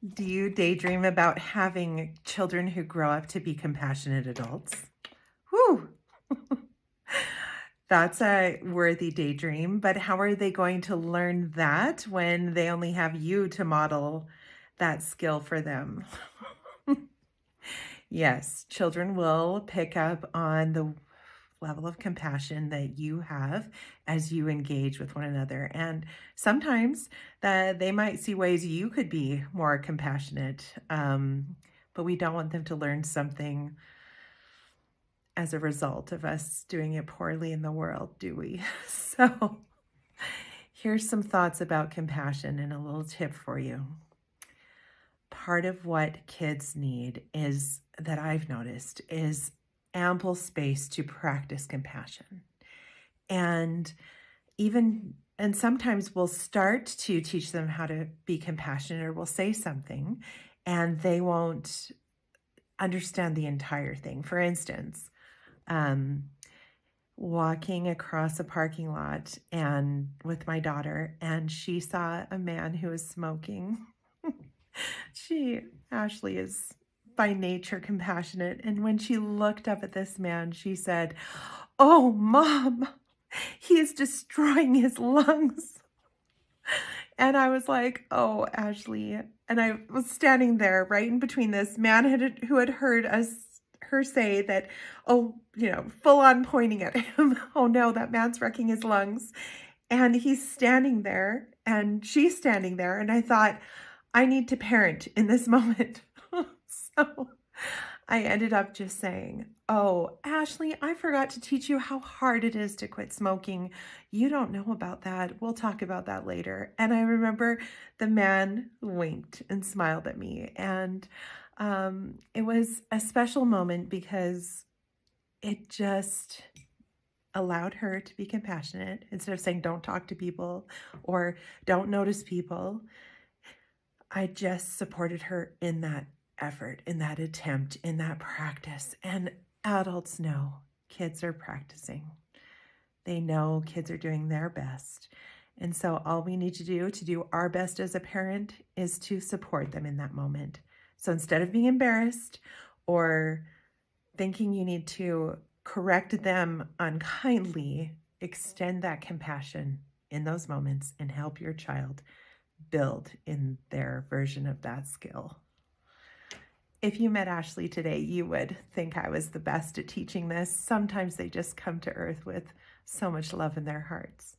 Do you daydream about having children who grow up to be compassionate adults? Whew. That's a worthy daydream, but how are they going to learn that when they only have you to model that skill for them? Yes, children will pick up on the level of compassion that you have as you engage with one another. And sometimes that they might see ways you could be more compassionate. But we don't want them to learn something as a result of us doing it poorly in the world, do we? So here's some thoughts about compassion and a little tip for you. Part of what kids need is that I've noticed is ample space to practice compassion. And and sometimes we'll start to teach them how to be compassionate, or we'll say something and they won't understand the entire thing. For instance, um, walking across a parking lot and with my daughter, and she saw a man who was smoking. She, Ashley, is by nature compassionate. And when she looked up at this man, she said, "Oh, Mom, he is destroying his lungs." And I was like, "Oh, Ashley." And I was standing there right in between this man who had heard her say that, oh, full on pointing at him. Oh no, that man's wrecking his lungs. And he's standing there and she's standing there. And I thought, I need to parent in this moment. So I ended up just saying, "Oh, Ashley, I forgot to teach you how hard it is to quit smoking. You don't know about that. We'll talk about that later." And I remember the man winked and smiled at me. And it was a special moment because it just allowed her to be compassionate instead of saying, "Don't talk to people," or "Don't notice people." I just supported her in that effort, in that attempt, in that practice. And adults know kids are practicing. They know kids are doing their best. And so all we need to do our best as a parent is to support them in that moment. So instead of being embarrassed or thinking you need to correct them unkindly, extend that compassion in those moments and help your child build in their version of that skill. If you met Ashley today, you would think I was the best at teaching this. Sometimes they just come to earth with so much love in their hearts.